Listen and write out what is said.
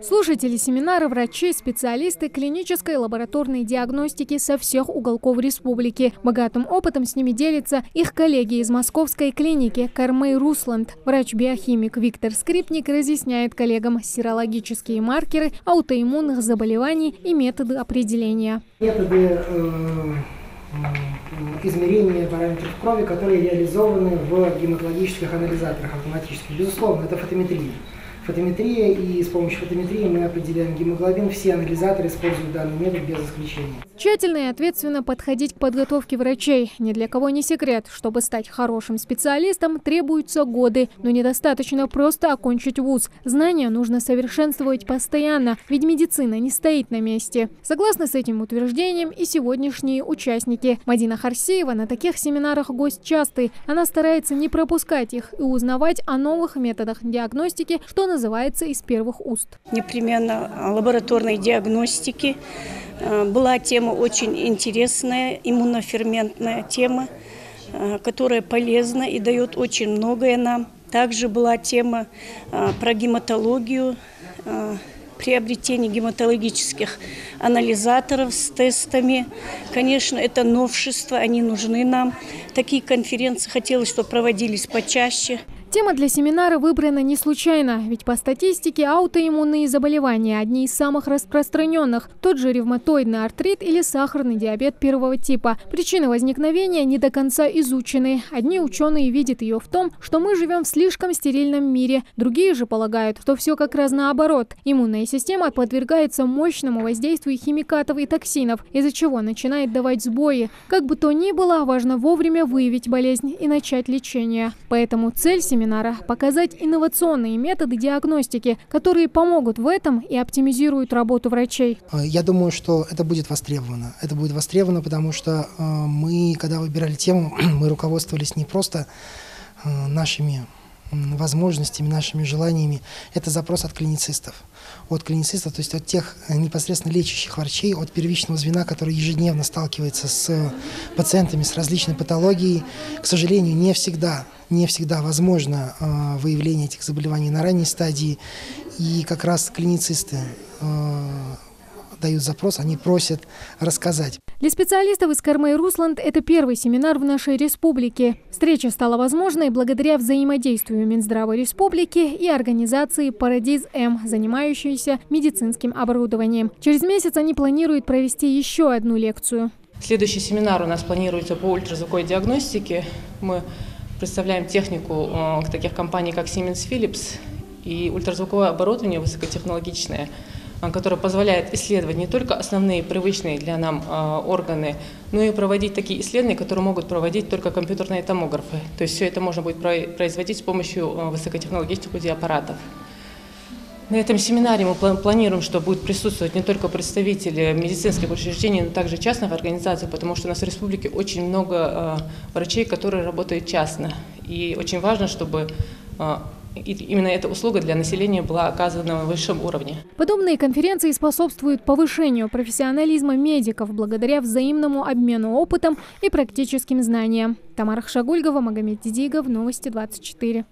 Слушатели семинара – врачи, специалисты клинической и лабораторной диагностики со всех уголков республики. Богатым опытом с ними делятся их коллеги из московской клиники Кармей Русланд. Врач-биохимик Виктор Скрипник разъясняет коллегам серологические маркеры аутоиммунных заболеваний и методы определения. Методы измерения параметров крови, которые реализованы в гематологических анализаторах автоматически. Безусловно, это фотометрия. И с помощью фотометрии мы определяем гемоглобин. Все анализаторы используют данный метод без исключения. Тщательно и ответственно подходить к подготовке врачей. Ни для кого не секрет, чтобы стать хорошим специалистом, требуются годы. Но недостаточно просто окончить вуз. Знания нужно совершенствовать постоянно, ведь медицина не стоит на месте. Согласно с этим утверждением и сегодняшние участники. Мадина Харсеева на таких семинарах гость частый. Она старается не пропускать их и узнавать о новых методах диагностики, что называется, из первых уст. Непременно лабораторной диагностики. Была тема очень интересная, иммуноферментная тема, которая полезна и дает очень многое нам. Также была тема про гематологию, приобретение гематологических анализаторов с тестами. Конечно, это новшества, они нужны нам. Такие конференции хотелось, чтобы проводились почаще. Тема для семинара выбрана не случайно, ведь по статистике аутоиммунные заболевания – одни из самых распространенных. Тот же ревматоидный артрит или сахарный диабет первого типа. Причины возникновения не до конца изучены. Одни ученые видят ее в том, что мы живем в слишком стерильном мире. Другие же полагают, что все как раз наоборот. Иммунная система подвергается мощному воздействию химикатов и токсинов, из-за чего начинает давать сбои. Как бы то ни было, важно вовремя выявить болезнь и начать лечение. Поэтому цель семинара – показать инновационные методы диагностики, которые помогут в этом и оптимизируют работу врачей. Я думаю, что это будет востребовано. Это будет востребовано, потому что мы, когда выбирали тему, мы руководствовались не просто нашими возможностями, нашими желаниями. Это запрос от клиницистов. То есть от тех непосредственно лечащих врачей, от первичного звена, который ежедневно сталкивается с пациентами с различной патологией. К сожалению, не всегда возможно выявление этих заболеваний на ранней стадии. И как раз клиницисты дают запрос, они просят рассказать. Для специалистов из Кармей Русланд это первый семинар в нашей республике. Встреча стала возможной благодаря взаимодействию Минздрава республики и организации «Парадиз-М», занимающейся медицинским оборудованием. Через месяц они планируют провести еще одну лекцию. Следующий семинар у нас планируется по ультразвуковой диагностике. Мы представляем технику таких компаний, как Siemens Philips, и ультразвуковое оборудование высокотехнологичное, которое позволяет исследовать не только основные привычные для нам органы, но и проводить такие исследования, которые могут проводить только компьютерные томографы. То есть все это можно будет производить с помощью высокотехнологичных аппаратов. На этом семинаре мы планируем, что будут присутствовать не только представители медицинских учреждений, но также частных организаций, потому что у нас в республике очень много врачей, которые работают частно. И очень важно, чтобы именно эта услуга для населения была оказана на высшем уровне. Подобные конференции способствуют повышению профессионализма медиков благодаря взаимному обмену опытом и практическим знаниям. Тамара Хшагульгова, Магомед Дидигов, Новости 24.